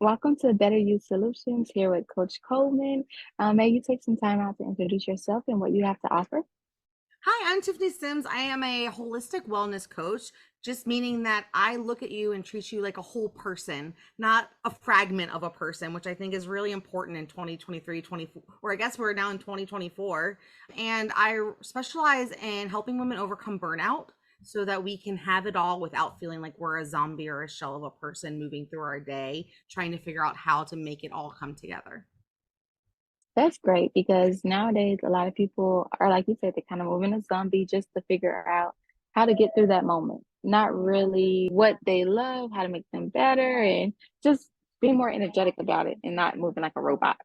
Welcome to Better You Solutions here with Coach Coleman. May you take some time out to introduce yourself and what you have to offer? Hi, I'm Tiffany Sims. I am a holistic wellness coach, just meaning that I look at you and treat you like a whole person, not a fragment of a person, which I think is really important in 2023, 24, or I guess we're now in 2024. And I specialize in helping women overcome burnout so that we can have it all without feeling like we're a zombie or a shell of a person moving through our day, trying to figure out how to make it all come together. That's great because nowadays a lot of people are, like you said, they kind of moving a zombie just to figure out how to get through that moment. Not really what they love, how to make them better, and just being more energetic about it and not moving like a robot.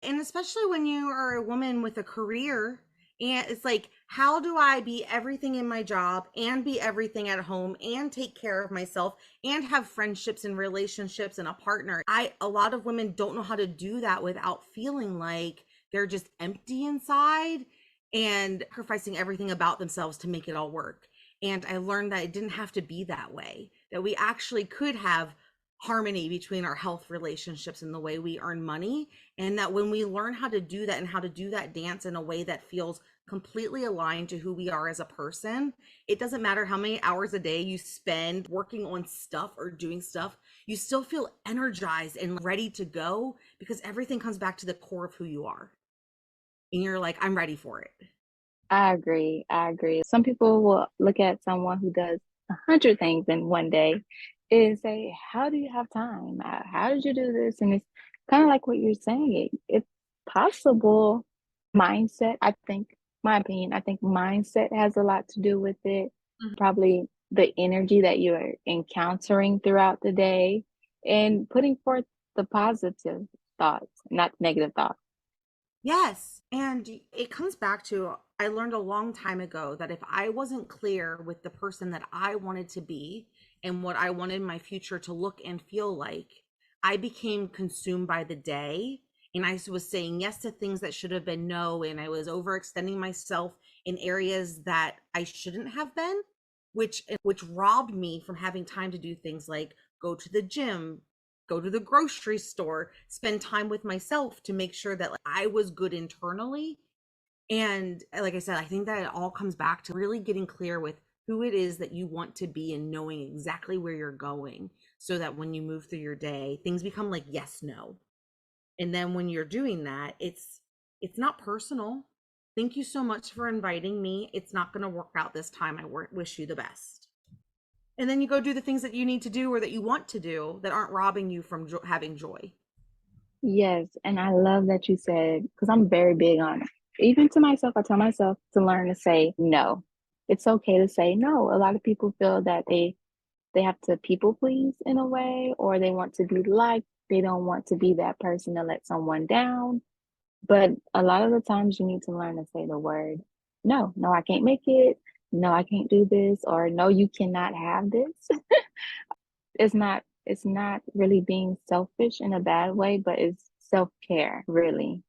And especially when you are a woman with a career, and it's like, how do I be everything in my job and be everything at home and take care of myself and have friendships and relationships and a partner? A lot of women don't know how to do that without feeling like they're just empty inside and sacrificing everything about themselves to make it all work. And I learned that it didn't have to be that way, that we actually could have harmony between our health relationships and the way we earn money, and that when we learn how to do that and how to do that dance in a way that feels completely aligned to who we are as a person, it doesn't matter how many hours a day you spend working on stuff or doing stuff, you still feel energized and ready to go because everything comes back to the core of who you are. And you're like, I'm ready for it. I agree. I agree. Some people will look at someone who does 100 things in one day and say, "How do you have time? How did you do this?" And it's kind of like what you're saying. It's possible. Mindset, I think, my opinion, I think mindset has a lot to do with it. Mhm. Probably the energy that you're encountering throughout the day and putting forth the positive thoughts, not negative thoughts. Yes. And it comes back to, I learned a long time ago that if I wasn't clear with the person that I wanted to be and what I wanted my future to look and feel like, I became consumed by the day. And I was saying yes to things that should have been no. And I was overextending myself in areas that I shouldn't have been, which robbed me from having time to do things like go to the gym, go to the grocery store, spend time with myself to make sure that, like, I was good internally. And like I said, I think that it all comes back to really getting clear with who it is that you want to be and knowing exactly where you're going so that when you move through your day, things become like yes, no. And then when you're doing that, it's not personal. Thank you so much for inviting me. It's not going to work out this time. Wish you the best. And then you go do the things that you need to do or that you want to do that aren't robbing you from having joy. Yes, and I love that you said, because I'm very big on it. Even to myself, I tell myself to learn to say no. It's okay to say no. A lot of people feel that they have to people please in a way, or they want to be liked. They don't want to be that person to let someone down. But a lot of the times you need to learn to say the word no. No, I can't make it. No, I can't do this, or no, you cannot have this. It's not really being selfish in a bad way, but it's self-care, really.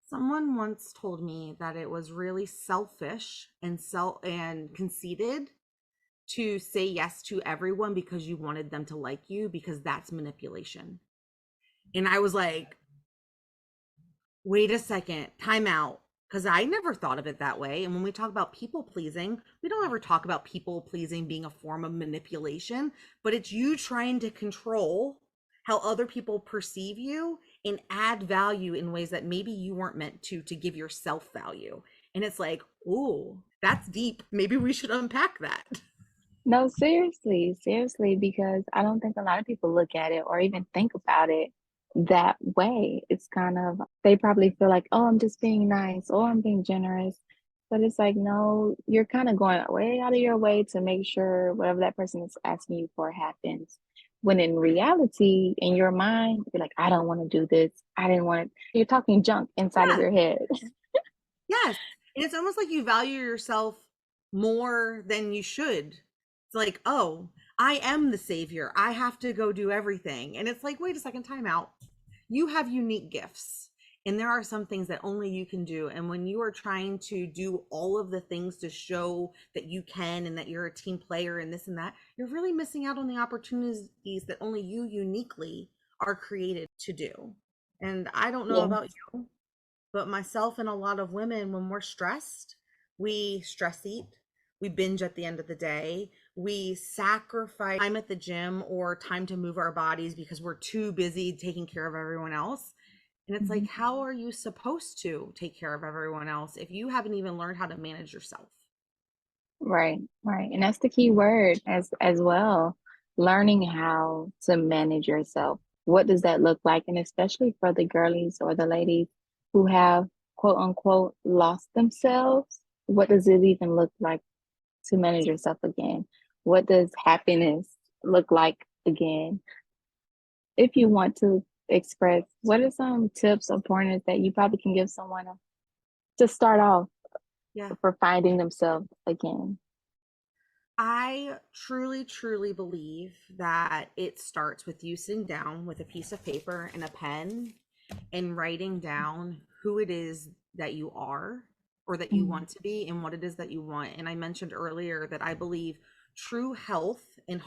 Someone once told me that it was really selfish and conceited to say yes to everyone because you wanted them to like you, because that's manipulation. And I was like, wait a second, time out. Because I never thought of it that way. And when we talk about people pleasing, we don't ever talk about people pleasing being a form of manipulation, but it's you trying to control how other people perceive you and add value in ways that maybe you weren't meant to give yourself value. And it's like, oh, that's deep. Maybe we should unpack that. No, seriously, seriously, because I don't think a lot of people look at it or even think about it that way. It's kind of, they probably feel like, oh, I'm just being nice or I'm being generous. But it's like, no, you're kind of going way out of your way to make sure whatever that person is asking you for happens. When in reality, in your mind, you're like, I don't want to do this. I didn't want it. You're talking junk inside of Yes. your head. Yes. And it's almost like you value yourself more than you should. It's like, oh, I am the savior. I have to go do everything. And it's like, wait a second, time out. You have unique gifts. And there are some things that only you can do. And when you are trying to do all of the things to show that you can and that you're a team player and this and that, you're really missing out on the opportunities that only you uniquely are created to do. And I don't know Yeah. about you, but myself and a lot of women, when we're stressed, we stress eat, we binge at the end of the day, we sacrifice time at the gym or time to move our bodies because we're too busy taking care of everyone else. And it's like, Mhm. how are you supposed to take care of everyone else if you haven't even learned how to manage yourself? Right, right. And that's the key word as well. Learning how to manage yourself. What does that look like? And especially for the girlies or the ladies who have quote unquote lost themselves, what does it even look like to manage yourself again? What does happiness look like again? If you want to express, what are some tips or pointers that you probably can give someone to start off Yeah. for finding themselves again? I truly, truly believe that it starts with you sitting down with a piece of paper and a pen and writing down who it is that you are or that you Mm, want to be and what it is that you want. And I mentioned earlier that I believe true health and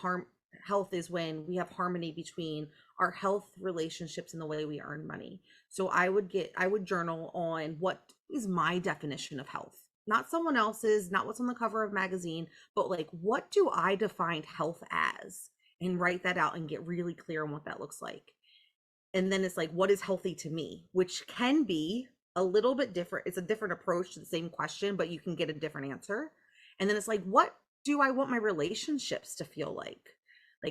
health is when we have harmony between our health, relationships, and the way we earn money. So I would journal on what is my definition of health, not someone else's, not what's on the cover of magazine, but like what do I define health as, and write that out and get really clear on what that looks like. And then it's like, what is healthy to me, which can be a little bit different. It's a different approach to the same question, but you can get a different answer. And then it's like, what do I want my relationships to feel like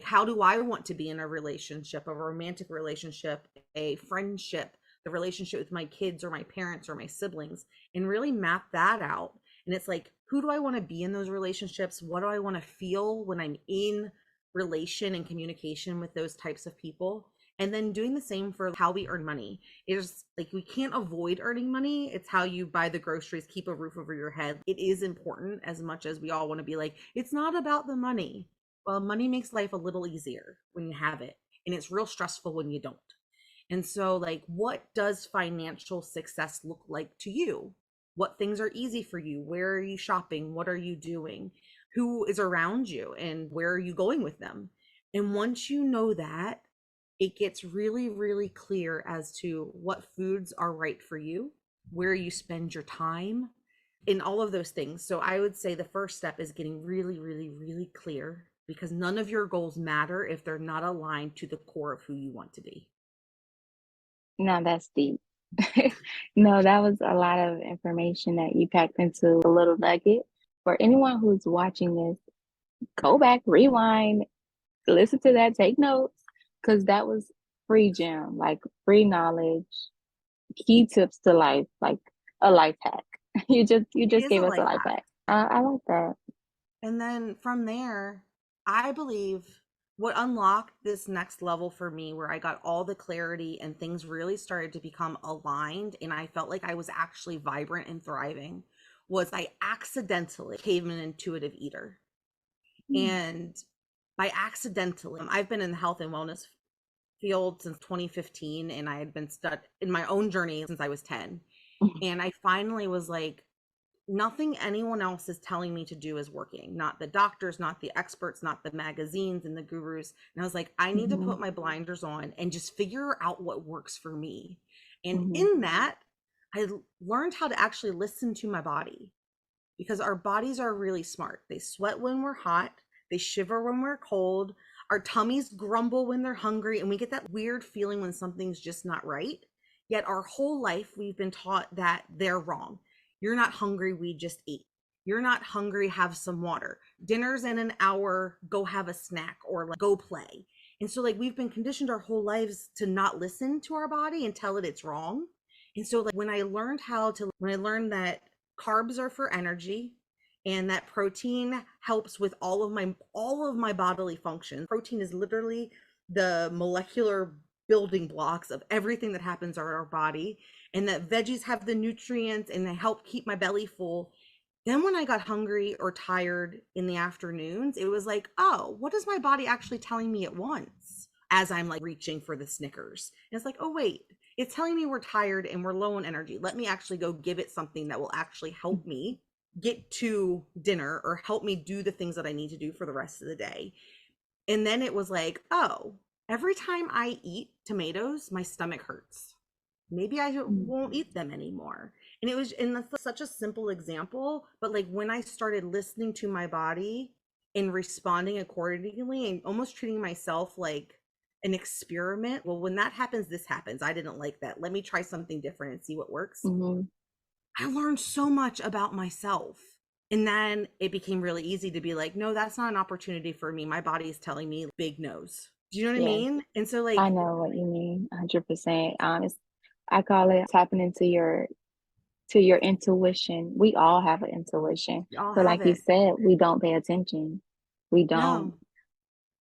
how do I want to be in a relationship, a romantic relationship, a friendship, the relationship with my kids or my parents or my siblings, and really map that out. And it's like, who do I want to be in those relationships? What do I want to feel when I'm in relation and communication with those types of people? And then doing the same for how we earn money. It's like we can't avoid earning money. It's how you buy the groceries, keep a roof over your head. It is important as much as we all want to be like, it's not about the money. Well, money makes life a little easier when you have it, and it's real stressful when you don't. And so, like, what does financial success look like to you? What things are easy for you? Where are you shopping? What are you doing? Who is around you? And where are you going with them? And once you know that, it gets really, really clear as to what foods are right for you, where you spend your time, in all of those things. So I would say the first step is getting really, really, really clear, because none of your goals matter if they're not aligned to the core of who you want to be. now that's deep. No, that was a lot of information that you packed into a little nugget. For anyone who's watching this, go back, rewind, listen to that, take notes, because that was free gem, like free knowledge, key tips to life, like a life hack. You It just is a gave us a life life hack. hack. I like that. And then from there, I believe what unlocked this next level for me, where I got all the clarity and things really started to become aligned, and I felt like I was actually vibrant and thriving, was I accidentally became an intuitive eater. Mm. And by accidentally, I've been in the health and wellness field since 2015, and I had been stuck in my own journey since I was 10. And I finally was like, nothing anyone else is telling me to do is working. Not the doctors, not the experts, not the magazines and the gurus. And I was like, I need to Mhm, put my blinders on and just figure out what works for me. And mhm, in that, I learned how to actually listen to my body, because our bodies are really smart. They sweat when we're hot, they shiver when we're cold, our tummies grumble when they're hungry, and we get that weird feeling when something's just not right. Yet our whole life we've been taught that they're wrong. You're not hungry, we just ate. You're not hungry, have some water. Dinner's in an hour, go have a snack or like go play. And so like we've been conditioned our whole lives to not listen to our body and tell it it's wrong. And so like when I learned that carbs are for energy and that protein helps with all of my bodily functions. Protein is literally the molecular building blocks of everything that happens in our body, and that veggies have the nutrients and they help keep my belly full. Then when I got hungry or tired in the afternoons, it was like, oh, what is my body actually telling me at once as I'm like reaching for the Snickers? And it's like, oh wait, it's telling me we're tired and we're low on energy. Let me actually go give it something that will actually help me get to dinner or help me do the things that I need to do for the rest of the day. And then it was like, oh, Every time I eat tomatoes, my stomach hurts. Maybe I won't Mhm. eat them anymore. And it was, and that's such a simple example, but like when I started listening to my body and responding accordingly and almost treating myself like an experiment. Well, when that happens, this happens. I didn't like that. Let me try something different and see what works. Mhm. I learned so much about myself. And then it became really easy to be like, no, that's not an opportunity for me. My body is telling me big no's. Do you know what I Yes, mean? And so, I like, know what you mean, 100%. Honest, I call it tapping into your intuition. We all have an intuition, we all but have like you it. said, we don't pay attention. We don't. No.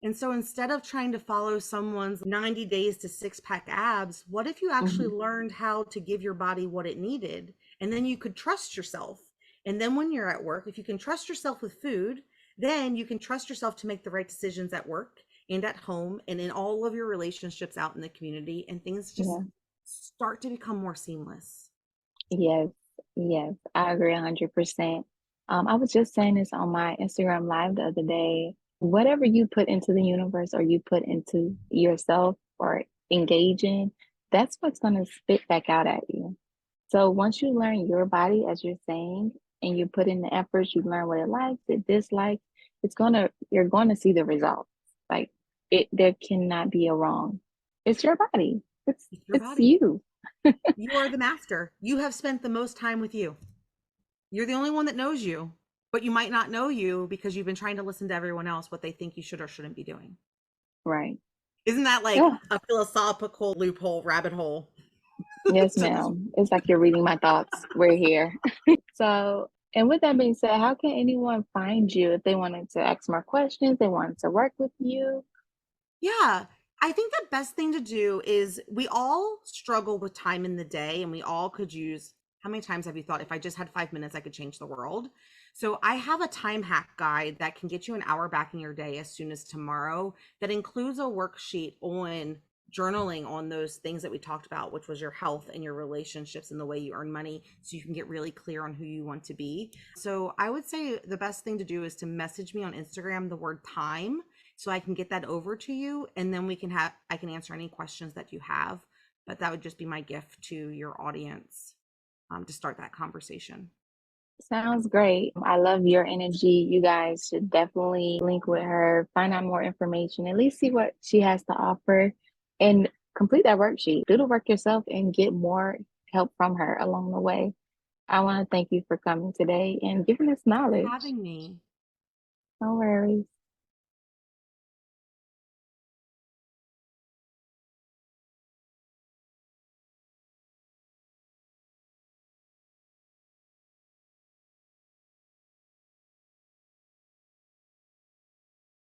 And so instead of trying to follow someone's 90 days to six pack abs, what if you actually Mhm. learned how to give your body what it needed? And then you could trust yourself. And then when you're at work, if you can trust yourself with food, then you can trust yourself to make the right decisions at work and at home and in all of your relationships out in the community. And things just Yeah. start to become more seamless. Yes. Yes. I agree 100%. I was just saying this on my Instagram live the other day. Whatever you put into the universe or you put into yourself or engage in, that's what's going to spit back out at you. So once you learn your body, as you're saying, and you put in the efforts, you learn what it likes, it dislikes, you're going to see the results. Like there cannot be a wrong. It's your body. It's your It's body. you. You are the master. You have spent the most time with you. You're the only one that knows you, but you might not know you because you've been trying to listen to everyone else what they think you should or shouldn't be doing. Right. Isn't that like Yeah. a philosophical loophole, rabbit hole? Yes, ma'am. It's like you're reading my thoughts. We're here. So, and with that being said, how can anyone find you if they wanted to ask more questions, they wanted to work with you? Yeah. I think the best thing to do is we all struggle with time in the day and we all could use how many times have you thought if I just had 5 minutes, I could change the world? So I have a time hack guide that can get you an hour back in your day as soon as tomorrow that includes a worksheet on journaling on those things that we talked about, which was your health and your relationships and the way you earn money so you can get really clear on who you want to be. So I would say the best thing to do is to message me on Instagram the word time so I can get that over to you and then I can answer any questions that you have. But that would just be my gift to your audience to start that conversation. Sounds great. I love your energy. You guys should definitely link with her, find out more information, at least see what she has to offer, and complete that worksheet. Do the work yourself and get more help from her along the way. I want to thank you for coming today and giving us For knowledge. having me. No worries.